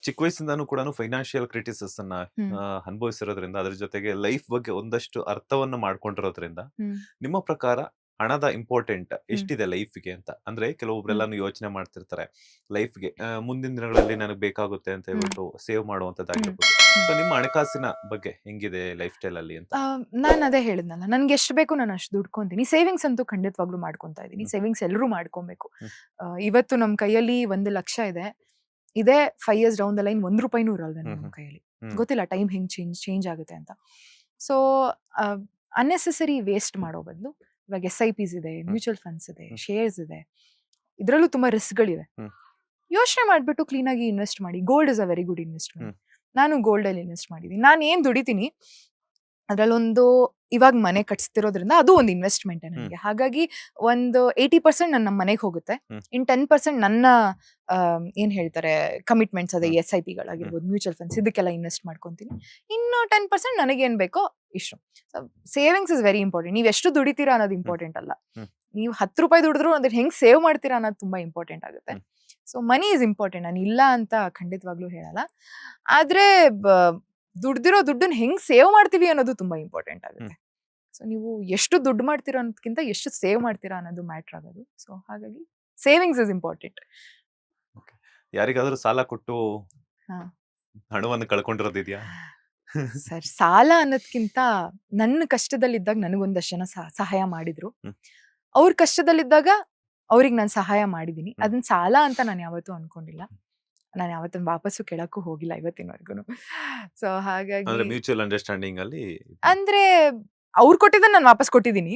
ಚಿಕ್ಕ ವಯಸ್ಸಿಂದಾನು ಕೂಡ ಫೈನಾನ್ಷಿಯಲ್ ಕ್ರಿಟಿಸಿಸ್ ಅನ್ನ ಹ್ಮ್ ಅನುಭವಿಸಿರೋದ್ರಿಂದ ಅದ್ರ ಜೊತೆಗೆ ಲೈಫ್ ಬಗ್ಗೆ ಒಂದಷ್ಟು ಅರ್ಥವನ್ನ ಮಾಡ್ಕೊಂಡಿರೋದ್ರಿಂದ ಹ್ಮ್ ನಿಮ್ಮ ಪ್ರಕಾರ ಹಣದ ಇಂಪಾರ್ಟೆಂಟ್ ಹ್ಮ್ ಎಷ್ಟಿದೆ ಲೈಫ್ಗೆ ಅಂತ ಅಂದ್ರೆ ಹ್ಮ್ ಕೆಲವೊಬ್ರೆಲ್ಲಾನು ಯೋಚನೆ ಮಾಡ್ತಿರ್ತಾರೆ ಲೈಫ್ಗೆ ಮುಂದಿನ ದಿನಗಳಲ್ಲಿ ನನಗೆ ಬೇಕಾಗುತ್ತೆ ಅಂತ ಹ್ಮ್ ಹೇಳ್ಬಿಟ್ಟು ಸೇವ್ ಹ್ಮ್ ಮಾಡುವಂತದ್ದಾಗಿರ್ಬೋದು. ಹ್ಮ್ ಸೊ ನಿಮ್ಮ ಹಣಕಾಸಿನ ಬಗ್ಗೆ ಹೆಂಗಿದೆ ಲೈಫ್ ಸ್ಟೈಲ್ ಅಲ್ಲಿ ಅಂತ? ನಾನು ಅದೇ ಹೇಳಿದ್ನಲ್ಲ, ನನ್ಗೆ ಎಷ್ಟು ಬೇಕು ನಾನು ಅಷ್ಟು ದುಡ್ಕೊಂತೀನಿ. ಸೇವಿಂಗ್ಸ್ ಅಂತೂ ಖಂಡಿತವಾಗ್ಲೂ ಮಾಡ್ಕೊಂತಾ ಇದ್ದೀನಿ. ಹ್ಮ್ ಸೇವಿಂಗ್ಸ್ ಎಲ್ಲರೂ ಮಾಡ್ಕೊಬೇಕು. ಹ್ಮ್ ಇವತ್ತು ನಮ್ಮ ಕೈಯಲ್ಲಿ 1,00,000 ಇದೆ. ಇದೇ 5 ಇಯರ್ಸ್ ಡೌನ್ ದ ಲೈನ್ 1 ರೂಪಾಯಿನೂ ಇರಲ್ವೇನೋ ಹ್ಮ್ ನಮ್ಮ ಹ್ಮ್ ಕೈಯಲ್ಲಿ. ಹ್ಮ್ ಗೊತ್ತಿಲ್ಲ ಟೈಮ್ ಹೆಂಗ್ ಚೇಂಜ್ ಆಗುತ್ತೆ ಅಂತ. ಸೊ ಅನ್ನೆಸೆಸರಿ ವೇಸ್ಟ್ ಮಾಡೋ ಬದಲು ಇವಾಗ SIPs ಇದೆ, ಹ್ಮ್ ಮ್ಯೂಚುವಲ್ ಫಂಡ್ಸ್ ಇದೆ, ಹ್ಮ್ ಶೇರ್ಸ್ ಇದೆ. ಇದರಲ್ಲೂ ತುಂಬಾ ರಿಸ್ಕ್ಗಳಿವೆ. ಹ್ಮ್ ಯೋಚನೆ ಮಾಡ್ಬಿಟ್ಟು ಕ್ಲೀನಾಗಿ ಇನ್ವೆಸ್ಟ್ ಮಾಡಿ. Gold is a very good investment. Hmm ನಾನು ಗೋಲ್ಡ್ ಅಲ್ಲಿ ಇನ್ವೆಸ್ಟ್ ಮಾಡಿದ್ದೀನಿ. ನಾನು ಏನ್ ದುಡಿತೀನಿ ಅದ್ರಲ್ಲೊಂದು ಇವಾಗ ಮನೆ ಕಟ್ಸ್ತಿರೋದ್ರಿಂದ ಅದು ಒಂದು ಇನ್ವೆಸ್ಟ್ಮೆಂಟ್ ಹ್ಮ್ ನನಗೆ. ಹಾಗಾಗಿ ಒಂದು 80% ನನ್ನ ಮನೆಗೆ ಹೋಗುತ್ತೆ. ಹ್ಮ್ ಇನ್ 10% ನನ್ನ ಏನ್ ಹೇಳ್ತಾರೆ ಕಮಿಟ್ಮೆಂಟ್ಸ್ ಅದೇ ಹ್ಮ್ SIP ಹ್ಮ್ ಗಳಾಗಿರ್ಬೋದು, ಮ್ಯೂಚುವಲ್ ಫಂಡ್ಸ್ ಇದಕ್ಕೆಲ್ಲ ಇನ್ವೆಸ್ಟ್ ಮಾಡ್ಕೊಂತೀನಿ. ಇನ್ನು 10% ನನಗೇನ್ ಬೇಕೋ ಇಷ್ಟು. Savings is very important. ನೀವು ಎಷ್ಟು ದುಡಿತೀರಾ ಅನ್ನೋದು ಹ್ಮ್ ಇಂಪಾರ್ಟೆಂಟ್ ಅಲ್ಲ. ಹ್ಮ್ ನೀವು 10 ರೂಪಾಯಿ ದುಡಿದ್ರು ಅದನ್ನ ಹೆಂಗ್ ಸೇವ್ ಮಾಡ್ತೀರಾ ಅನ್ನೋದು ತುಂಬಾ ಇಂಪಾರ್ಟೆಂಟ್ ಆಗುತ್ತೆ. ಹ್ಮ್ ಸೊ ಮನಿ ಇಸ್ ಇಂಪಾರ್ಟೆಂಟ್. ನಾನು ಇಲ್ಲ ಅಂತ ಖಂಡಿತವಾಗ್ಲೂ ಹೇಳಲ್ಲ. ಆದ್ರೆ ದುಡ್ದಿರೋ ದುಡ್ಡನ್ನ ಹೆಂಗ್ ಸೇವ್ ಮಾಡ್ತೀವಿ ಅನ್ನೋದು ತುಂಬಾ ಇಂಪಾರ್ಟೆಂಟ್ ಹ್ಮ್ ಆಗುತ್ತೆ. ಸೊ ನೀವು ಎಷ್ಟು ದುಡ್ಡು ಮಾಡ್ತೀರಾ ಅನ್ನೋದಕ್ಕಿಂತ ಎಷ್ಟು ಸೇವ್ ಮಾಡ್ತೀರಾ ಅನ್ನೋದು ಮ್ಯಾಟರ್ ಆಗೋದು. ಸೊ ಹಾಗಾಗಿ ಸೇವಿಂಗ್ಸ್ ಇಸ್ ಇಂಪಾರ್ಟೆಂಟ್. Okay. ಯಾರಿಗಾದ್ರೂ ಸಾಲ ಕೊಟ್ಟು ಹಾ ಹಣವನ್ನು ಕಳ್ಕೊಂಡಿರೋದಿದ್ಯಾ? ಸರ್, ಸಾಲ ಅನ್ನೋದ್ಕಿಂತ ನನ್ನ ಕಷ್ಟದಲ್ಲಿದ್ದಾಗ ನನಗೊಂದಷ್ಟು ಜನ ಸಹಾಯ ಮಾಡಿದ್ರು. ಹ್ಮ್ ಅವ್ರ ಕಷ್ಟದಲ್ಲಿದ್ದಾಗ ಅವ್ರಿಗೆ ನಾನು ಸಹಾಯ ಮಾಡಿದ್ದೀನಿ. ಹ್ಮ್ ಅದನ್ನ ಸಾಲ ಅಂತ ನಾನು ಯಾವತ್ತೂ ಅನ್ಕೊಂಡಿಲ್ಲ. ನಾನು ಯಾವತ್ತೂ ವಾಪಸ್ಸು ಕೇಳಕ್ಕೂ ಹೋಗಿಲ್ಲ ಇವತ್ತಿನವರೆಗೂ. ಸೊ ಹಾಗಾಗಿ ಅಂದ್ರೆ ಮ್ಯೂಚುವಲ್ ಅಂಡರ್ಸ್ಟ್ಯಾಂಡಿಂಗ್ ಅಲ್ಲಿ ಅಂದ್ರೆ ಅವ್ರು ಕೊಟ್ಟಿದ್ದನ್ನ ನಾನು ವಾಪಸ್ ಕೊಟ್ಟಿದ್ದೀನಿ.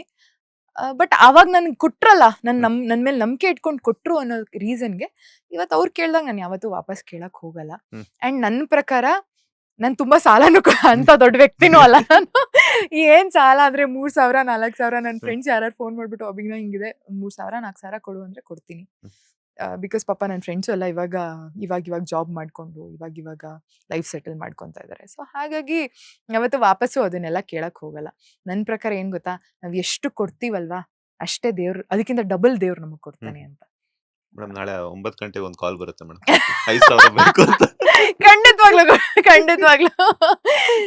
ಬಟ್ ಅವಾಗ ನನ್ಗೆ ಕೊಟ್ರಲ್ಲ, ಹ್ಮ್ ನನ್ ಮೇಲೆ ನಂಬಿಕೆ ಇಟ್ಕೊಂಡು ಕೊಟ್ರು ಅನ್ನೋ ರೀಸನ್ಗೆ ಇವತ್ತು ಅವ್ರು ಕೇಳ್ದಾಗ ನಾನು ಯಾವತ್ತೂ ವಾಪಸ್ ಕೇಳಕ್ ಹೋಗಲ್ಲ. ಹ್ಮ್ ಅಂಡ್ ನನ್ನ ಪ್ರಕಾರ ನಾನು ತುಂಬಾ ಸಾಲನು ಅಂತ ದೊಡ್ಡ ವ್ಯಕ್ತಿನೂ ಅಲ್ಲ ನಾನು. ಏನ್ ಸಾಲ ಅಂದ್ರೆ 3,000 4,000 ನನ್ನ ಹ್ಮ್ ಫ್ರೆಂಡ್ಸ್ ಯಾರು ಫೋನ್ ಮಾಡ್ಬಿಟ್ಟು ಅಭಿನವ್ ಹಿಂಗಿದೆ 3,000 4,000 ಕೊಡು ಅಂದ್ರೆ ಕೊಡ್ತೀನಿ. ಹ್ಮ್ ಬಿಕಾಸ್ ಪಾಪ ನನ್ನ ಫ್ರೆಂಡ್ಸು ಎಲ್ಲ ಇವಾಗ ಜಾಬ್ ಮಾಡ್ಕೊಂಡು ಇವಾಗ ಲೈಫ್ ಸೆಟಲ್ ಮಾಡ್ಕೊಂತ ಇದ್ದಾರೆ. ಸೊ ಹಾಗಾಗಿ ಯಾವತ್ತು ವಾಪಸ್ಸು ಅದನ್ನೆಲ್ಲ ಕೇಳಕ್ ಹೋಗಲ್ಲ. ನನ್ನ ಪ್ರಕಾರ ಏನ್ ಗೊತ್ತಾ, ನಾವ್ ಎಷ್ಟು ಕೊಡ್ತೀವಲ್ವಾ ಅಷ್ಟೇ ದೇವ್ರು ಅದಕ್ಕಿಂತ ಡಬಲ್ ದೇವ್ರು ನಮಗ್ ಕೊಡ್ತಾನೆ ಅಂತ. ಮೇಡಮ್ ನಾಳೆ 9 ಗಂಟೆಗೆ ಒಂದು ಕಾಲ್ ಬರುತ್ತೆ ಮೇಡಮ್ 5,000 ಬೇಕು ಅಂತ. ಖಂಡಿತವಾಗ್ಲೂ ಖಂಡಿತವಾಗ್ಲೂ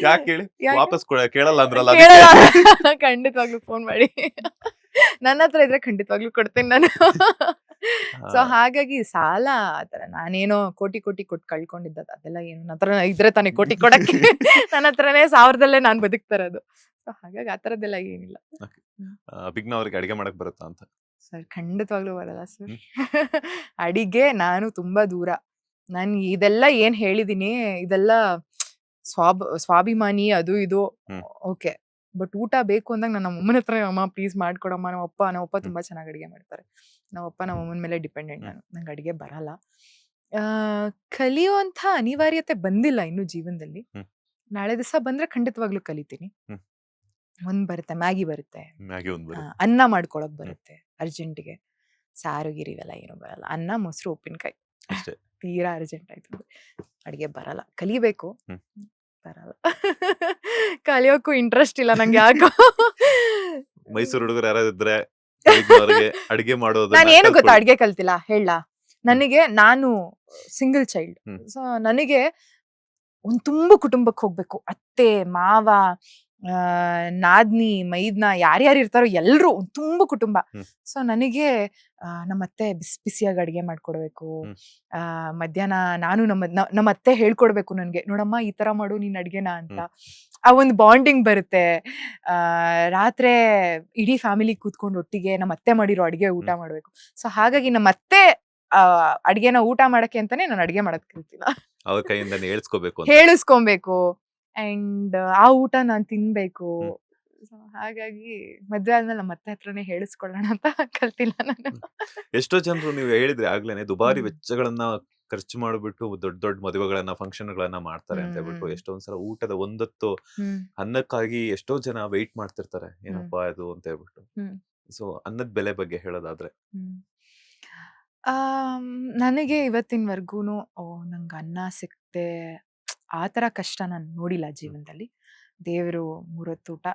ಯಾಕೆ ಹೇಳಿ? ಯಾಕೆ ವಾಪಸ್ ಕೇಳಲ್ಲ ಅಂದ್ರಲ್ಲ ಕೇಳಲ್ಲ. ಅದಕ್ಕೆ. ಖಂಡಿತವಾಗ್ಲೂ ಫೋನ್ ಮಾಡಿ. ನನ್ನ ಹತ್ರ ಇದ್ರೆ ಖಂಡಿತವಾಗ್ಲೂ ಕೊಡ್ತೀನಿ ನಾನು. ಸೊ ಹಾಗಾಗಿ ಸಾಲ ಆತರ ನಾನೇನೋ ಕೋಟಿ ಕೋಟಿ ಕೊಟ್ಟು ಕಳ್ಕೊಂಡಿದ್ದ ಅದೆಲ್ಲ ಏನು ನನ್ನ ಹತ್ರ ಇದ್ರೆ ತಾನೇ ಕೋಟಿ ಕೊಡಕ್ಕೆ. ನನ್ನ ಹತ್ರನೇ 1,000ದಲ್ಲೇ ನಾನು ಬದುಕ್ತಾ ಇರೋದು. ಸೊ ಹಾಗಾಗಿ ಆ ಥರದ್ದೆಲ್ಲ ಏನಿಲ್ಲ. Okay. ಅಭಿಜ್ಞಾ ಅವ್ರಿಗೆ ಅಡಿಗೆ ಮಾಡಕ್ ಬರುತ್ತಾ ಅಂತ? ಸರ್ ಖಂಡಿತವಾಗ್ಲೂ ಬರಲ್ಲ ಸರ್. ಹ್ಮ್ ಅಡಿಗೆ ನಾನು ತುಂಬಾ ದೂರ. ನಾನು ಇದೆಲ್ಲ ಏನ್ ಹೇಳಿದೀನಿ ಇದೆಲ್ಲ ಸ್ವಾಭಿಮಾನಿ ಅದು ಇದು ಹ್ಮ್ ಓಕೆ. ಬಟ್ ಊಟ ಬೇಕು ಅಂದಾಗ ನಾನು ನಮ್ಮ ಅಮ್ಮನ ಹತ್ರ ಅಮ್ಮ ಪ್ಲೀಸ್ ಮಾಡ್ಕೊಡಮ್ಮ. ನಮ್ಮಪ್ಪ ಹ್ಮ್ ತುಂಬಾ ಚೆನ್ನಾಗಿ ಅಡಿಗೆ ಮಾಡ್ತಾರೆ. ನಮ್ಮ ಅಮ್ಮನ ಮೇಲೆ ಡಿಪೆಂಡೆಂಟ್ ಹ್ಮ್ ನಾನು. ನಂಗೆ ಅಡಿಗೆ ಬರಲ್ಲ. ಆ, ಕಲಿಯುವಂಥ ಅನಿವಾರ್ಯತೆ ಬಂದಿಲ್ಲ ಇನ್ನೂ ಜೀವನದಲ್ಲಿ. ಹ್ಮ್ ನಾಳೆ ದಿವಸ ಬಂದ್ರೆ ಖಂಡಿತವಾಗ್ಲೂ ಕಲಿತೀನಿ. ಹ್ಮ್ ಒಂದ್ ಬರುತ್ತೆ, ಮ್ಯಾಗಿ ಬರುತ್ತೆ. ಮ್ಯಾಗಿ ಒಂದು ಬರುತ್ತೆ. ಅನ್ನ ಮಾಡ್ಕೊಳಕ್ ಹ್ಮ್ ಬರುತ್ತೆ ಅರ್ಜೆಂಟ್ಗೆ. ಸಾರು ಗಿರಿ ಇವೆಲ್ಲ ಏನು ಬರಲ್ಲ. ಅನ್ನ ಮೊಸರು ಉಪ್ಪಿನಕಾಯಿ ಅಷ್ಟೇ. ತೀರಾ ಅರ್ಜೆಂಟ್ ಆಯ್ತು. ಅಡಿಗೆ ಬರಲ್ಲ, ಕಲಿಬೇಕು. ಹ್ಮ್ ಬರಲ್ಲ. ಕಲಿಯೋಕ್ಕೂ ಇಂಟ್ರೆಸ್ಟ್ ಇಲ್ಲ ನಂಗೆ ಯಾಕೋ. ಮೈಸೂರು ಹುಡುಗರು ಯಾರಾದ್ರು ಇದ್ರೆ ಅಭಿಜ್ಞಾ ಅವ್ರಿಗೆ ಅಡಿಗೆ ನಾನು ಮಾಡೋದನ್ನ ಏನು ಗೊತ್ತಾ ಕಲ್ತ್ಕೊಳ್ಳಿ. ಅಡ್ಗೆ ಕಲ್ತಿಲ್ಲ ಹೇಳ. ನಾನು ಸಿಂಗಲ್ ಚೈಲ್ಡ್. ಹ್ಮ್ ಸೊ ನನಗೆ ಒಂದ್ ತುಂಬ ಕುಟುಂಬಕ್ಕೆ ಹೋಗ್ಬೇಕು. ಅತ್ತೆ ಮಾವ ನಾದ್ನಿ ಮೈದ್ನ ಯಾರ್ಯಾರು ಇರ್ತಾರೋ ಎಲ್ರು ಒಂದ್ ತುಂಬ ಕುಟುಂಬ. ಹ್ಮ್ ಸೊ ನನಗೆ ನಮ್ಮ ಅತ್ತೆ ಬಿಸಿ ಬಿಸಿಯಾಗಿ ಅಡಿಗೆ ಮಾಡ್ಕೊಡ್ಬೇಕು. ಹ್ಮ್ ಮಧ್ಯಾಹ್ನ ನಾನು ನಮ್ಮ ಅತ್ತೆ ಹೇಳ್ಕೊಡ್ಬೇಕು ನನ್ಗೆ, ನೋಡಮ್ಮ ಈ ತರ ಮಾಡು ನೀನ್ ಅಡ್ಗೆನ ಅಂತ. ಹ್ಮ್ ಆ ಒಂದು ಬಾಂಡಿಂಗ್ ಬರುತ್ತೆ. ರಾತ್ರಿ ಇಡೀ ಫ್ಯಾಮಿಲಿ ಕೂತ್ಕೊಂಡು ಒಟ್ಟಿಗೆ ನಮ್ಮ ಅತ್ತೆ ಮಾಡಿರೋ ಅಡಿಗೆ ಊಟ ಹ್ಮ್ ಮಾಡ್ಬೇಕು. ಸೊ ಹಾಗಾಗಿ ನಮ್ಮ ಅತ್ತೆ ಅಡ್ಗೆನ ಊಟ ಮಾಡಕ್ಕೆ ಅಂತಾನೆ ನಾನು ಅಡ್ಗೆ ಮಾಡಕ್ ಕಲ್ತಿಲ್ಲ. ಅವ್ರ ಕೈಯಿಂದಾನೆ ಹೇಳ್ಸ್ಕೋಬೇಕು ಅಂತ. ಹೇಳಿಸ್ಕೊಬೇಕು ಅಂಡ್ ಆ ಊಟ ನಾನ್ ತಿನ್ಬೇಕು. ಹ್ಮ್ So ಹಾಗಾಗಿ ಮದ್ವೆ ಆದ್ಮೇಲೆ ನಮ್ಮ ಅತ್ತೆ ಹತ್ರನೇ ಹೇಳಿಸ್ಕೊಳ್ಳೋಣ ಅಂತ ಕಲ್ತಿಲ್ಲ ನಾನು. ಹ್ಮ್. ಎಷ್ಟೋ ಜನರು ನೀವು ಹೇಳಿದ್ರೆ ಆಗ್ಲೇನೆ ದುಬಾರಿ ಹ್ಮ್ ವೆಚ್ಚಗಳನ್ನ ಖರ್ಚು ಮಾಡ್ಬಿಟ್ಟು ದೊಡ್ಡ ದೊಡ್ಡ ಮದುವೆಗಳನ್ನ ಫಂಕ್ಷನ್ ಗಳನ್ನ ಮಾಡ್ತಾರೆ ಅಂತ ಹೇಳ್ಬಿಟ್ಟು ಹ್ಮ್ ಎಷ್ಟೊಂದ್ಸಲ ಊಟದ ಒಂದೊತ್ತು ಹ್ಮ್ ಅನ್ನಕ್ಕಾಗಿ ಎಷ್ಟೋ ಜನ ವೆಯ್ಟ್ ಮಾಡ್ತಿರ್ತಾರೆ ಹ್ಮ್ ಏನಪ್ಪಾ ಇದು ಅಂತ ಹೇಳ್ಬಿಟ್ಟು. ಹ್ಮ್ ಸೊ ಅನ್ನದ ಬೆಲೆ ಬಗ್ಗೆ ಹೇಳೋದಾದ್ರೆ ಹ್ಮ್ ನನಗೆ ಇವತ್ತಿನವರ್ಗೂನು ನಂಗೆ ಅನ್ನ ಸಿಕ್ತೆ ಆ ಥರ ಕಷ್ಟ ನಾನು ನೋಡಿಲ್ಲ ಹ್ಮ್ ಜೀವನದಲ್ಲಿ. ದೇವರು 3 ಹೊತ್ತು ಊಟ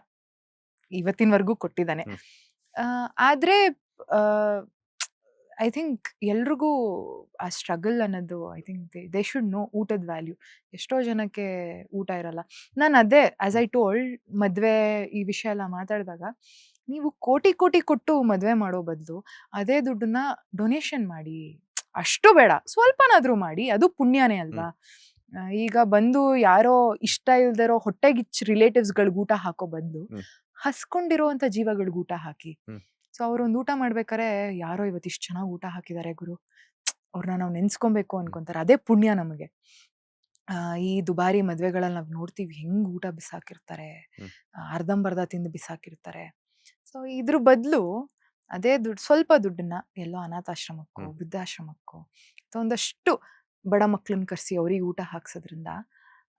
ಇವತ್ತಿನವರೆಗೂ ಕೊಟ್ಟಿದ್ದಾನೆ. ಹ್ಮ್ ಆದ್ರೆ ಐ ಥಿಂಕ್ ಎಲ್ರಿಗೂ ಆ ಸ್ಟ್ರಗಲ್ ಅನ್ನೋದು I think they should know ಊಟದ ವ್ಯಾಲ್ಯೂ. ಎಷ್ಟೋ ಜನಕ್ಕೆ ಊಟ ಇರಲ್ಲ. ನಾನು ಅದೇ ಆಸ್ ಐ ಟೋಲ್ಡ್, ಮದುವೆ ಈ ವಿಷಯ ಎಲ್ಲ ಮಾತಾಡಿದಾಗ, ನೀವು ಕೋಟಿ ಕೋಟಿ ಕೊಟ್ಟು ಮದುವೆ ಮಾಡೋ ಬದಲು ಅದೇ ದುಡ್ಡನ್ನ ಡೊನೇಷನ್ ಮಾಡಿ. ಅಷ್ಟು ಬೇಡ, ಸ್ವಲ್ಪನಾದ್ರೂ ಮಾಡಿ, ಅದು ಪುಣ್ಯನೇ ಅಲ್ವಾ. ಈಗ ಬಂದು ಯಾರೋ ಇಷ್ಟ ಇಲ್ದಿರೋ ಹೊಟ್ಟೆಗಿಚ್ಚ ರಿಲೇಟಿವ್ಸ್ಗಳಿಗೆ ಊಟ ಹಾಕೋ ಬದಲು ಹಸ್ಕೊಂಡಿರೋಂಥ ಜೀವಗಳಿಗೆ ಊಟ ಹಾಕಿ. ಸೊ ಅವ್ರೊಂದು ಊಟ ಮಾಡ್ಬೇಕಾರೆ ಯಾರೋ ಇವತ್ತು ಇಷ್ಟು ಚೆನ್ನಾಗಿ ಊಟ ಹಾಕಿದ್ದಾರೆ ಗುರು, ಅವ್ರನ್ನ ನಾವು ನೆನ್ಸ್ಕೊಬೇಕು ಅನ್ಕೊಂತಾರೆ. ಅದೇ ಪುಣ್ಯ ನಮಗೆ. ಈ ದುಬಾರಿ ಮದ್ವೆಗಳಲ್ಲಿ ನಾವು ನೋಡ್ತೀವಿ ಹೆಂಗ್ ಊಟ ಬಿಸಾಕಿರ್ತಾರೆ, ಅರ್ಧಂಬರ್ಧ ತಿಂದು ಬಿಸಾಕಿರ್ತಾರೆ. ಸೊ ಇದ್ರ ಬದಲು ಅದೇ ದುಡ್ಡು, ಸ್ವಲ್ಪ ದುಡ್ಡನ್ನ ಎಲ್ಲೋ ಅನಾಥಾಶ್ರಮಕ್ಕೋ ವೃದ್ಧಾಶ್ರಮಕ್ಕೋ ಅಥವಾ ಒಂದಷ್ಟು ಬಡ ಮಕ್ಳನ್ನ ಕರೆಸಿ ಅವ್ರಿಗೆ ಊಟ ಹಾಕ್ಸೋದ್ರಿಂದ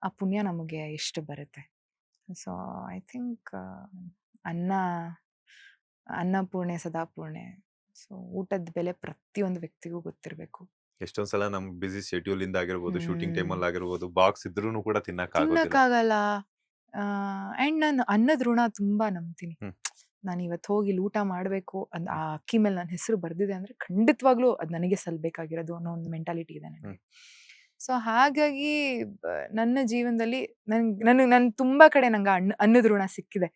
ಆ ಪುಣ್ಯ ನಮಗೆ ಎಷ್ಟು ಬರುತ್ತೆ. ಸೊ ಐ ಥಿಂಕ್ ಅನ್ನಪೂರ್ಣೆ ಸದಾಪೂರ್ಣೆ. ಸೊ ಊಟದ ಬೆಲೆ ಪ್ರತಿಯೊಂದು ವ್ಯಕ್ತಿಗೂ ಗೊತ್ತಿರಬೇಕು. ಎಷ್ಟೊಂದ್ಸಲ ನಮ್ ಬಿಸಿ ಶೆಡ್ಯೂಲ್ ಇಂದ ಆಗಿರ್ಬೋದು, ಶೂಟಿಂಗ್ ಟೈಮಲ್ಲಿ ಆಗಿರ್ಬೋದು, ಬಾಕ್ಸ್ ಇದ್ರೂ ಕೂಡ ತಿನ್ನಕ್ಕಾಗಲ್ಲ. ಅಂಡ್ ನಾನು ಅನ್ನದ ಋಣ ತುಂಬಾ ನಂಬ್ತೀನಿ. ನಾನು ಇವತ್ತು ಹೋಗಿ ಇಲ್ಲಿ ಊಟ ಮಾಡಬೇಕು ಆ ಅಕ್ಕಿ ಮೇಲೆ ನನ್ನ ಹೆಸರು ಬರ್ದಿದೆ ಅಂದ್ರೆ ಖಂಡಿತವಾಗ್ಲೂ ಅದು ನನಗೆ ಸಲ್ಬೇಕಾಗಿರೋದು ಅನ್ನೋ ಒಂದು ಮೆಂಟಾಲಿಟಿ ಇದೆ ನನಗೆ. ಸೊ ಹಾಗಾಗಿ ನನ್ನ ಜೀವನದಲ್ಲಿ ನನ್ನ ತುಂಬಾ ಕಡೆ ನಂಗೆ ಅನ್ನದ ಋಣ ಸಿಕ್ಕಿದೆ.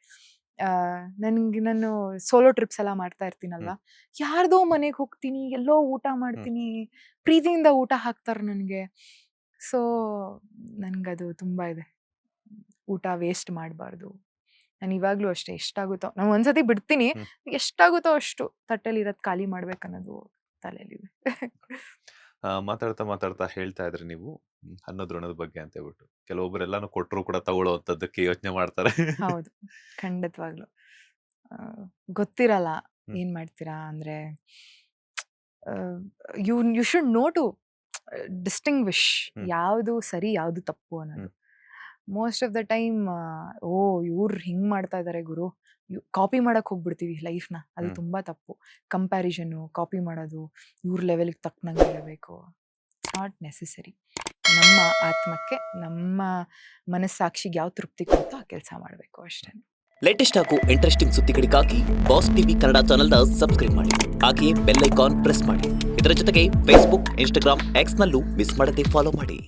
ನಾನು ಸೋಲೋ ಟ್ರಿಪ್ಸ್ ಎಲ್ಲ ಮಾಡ್ತಾ ಇರ್ತೀನಲ್ವಾ, ಯಾರ್ದೋ ಮನೆಗೆ ಹೋಗ್ತೀನಿ, ಎಲ್ಲೋ ಊಟ ಮಾಡ್ತೀನಿ, ಪ್ರೀತಿಯಿಂದ ಊಟ ಹಾಕ್ತಾರೆ ನನಗೆ. ಸೊ ನನ್ಗದು ತುಂಬಾ ಇದೆ. ಊಟ ವೇಸ್ಟ್ ಮಾಡಬಾರ್ದು. ನಾನು ಇವಾಗ್ಲೂ ಅಷ್ಟೇ, ಎಷ್ಟಾಗುತ್ತೋ ನಾನು ಒಂದ್ಸತಿ ಬಿಡ್ತೀನಿ, ಎಷ್ಟಾಗುತ್ತೋ ಅಷ್ಟು ತಟ್ಟೆಲಿ ಇರೋದ್ ಖಾಲಿ ಮಾಡ್ಬೇಕನ್ನೋದು ತಲೆಯಲ್ಲಿದೆ. ಮಾತಾಡ್ತಾ ಹೇಳ್ತಾ ಇದ್ರಿ ನೀವು ಅನ್ನೋದ್ ಋಣದ ಬಗ್ಗೆ ಅಂತ ಹೇಳ್ಬಿಟ್ಟು. ಕೆಲವೊಬ್ಬರೆಲ್ಲಾನು ಕೊಟ್ಟರು ಕೂಡ ತಗೊಳ್ಳೋಂಥದ್ದಕ್ಕೆ ಯೋಚನೆ ಮಾಡ್ತಾರೆ. ಹೌದು, ಖಂಡಿತವಾಗ್ಲು ಗೊತ್ತಿರಲ್ಲ ಏನ್ ಮಾಡ್ತೀರಾ ಅಂದ್ರೆ. You should know to distinguish ಯಾವುದು ಸರಿ ಯಾವುದು ತಪ್ಪು ಅನ್ನೋದು. ಮೋಸ್ಟ್ ಆಫ್ ದ ಟೈಮ್ ಇವ್ರು ಹಿಂಗ್ ಮಾಡ್ತಾ ಇದಾರೆ ಗುರು, ಕಾಪಿ ಮಾಡಕ್ ಹೋಗ್ಬಿಡ್ತೀವಿ ಲೈಫ್ನ. ಅದು ತುಂಬಾ ತಪ್ಪು. ಕಂಪ್ಯಾರಿಸನ್, ಕಾಪಿ ಮಾಡೋದು, ಇವ್ರ ಲೆವೆಲ್ಗೆ ತಕ್ಕನಂಗೆ ಇರಬೇಕು, ನಾಟ್ ನೆಸೆಸರಿ. ನಮ್ಮ ಆತ್ಮಕ್ಕೆ, ನಮ್ಮ ಮನಸ್ಸಾಕ್ಷಿಗೆ ಯಾವ ತೃಪ್ತಿ ಕೊಡುತ್ತೋ ಆ ಕೆಲಸ ಮಾಡಬೇಕು ಅಷ್ಟೇ. ಲೇಟೆಸ್ಟ್ ಹಾಗೂ ಇಂಟ್ರೆಸ್ಟಿಂಗ್ ಸುದ್ದಿಗಳಿಗಾಗಿ ಬಾಸ್ ಟಿವಿ ಕನ್ನಡ ಚಾನೆಲ್ನ ಸಬ್ಸ್ಕ್ರೈಬ್ ಮಾಡಿ. ಹಾಗೆಯೇ ಬೆಲ್ ಐಕಾನ್ ಪ್ರೆಸ್ ಮಾಡಿ. ಇದರ ಜೊತೆಗೆ ಫೇಸ್ಬುಕ್, ಇನ್ಸ್ಟಾಗ್ರಾಮ್, ಎಕ್ಸ್ನಲ್ಲೂ ಮಿಸ್ ಮಾಡದೆ ಫಾಲೋ ಮಾಡಿ.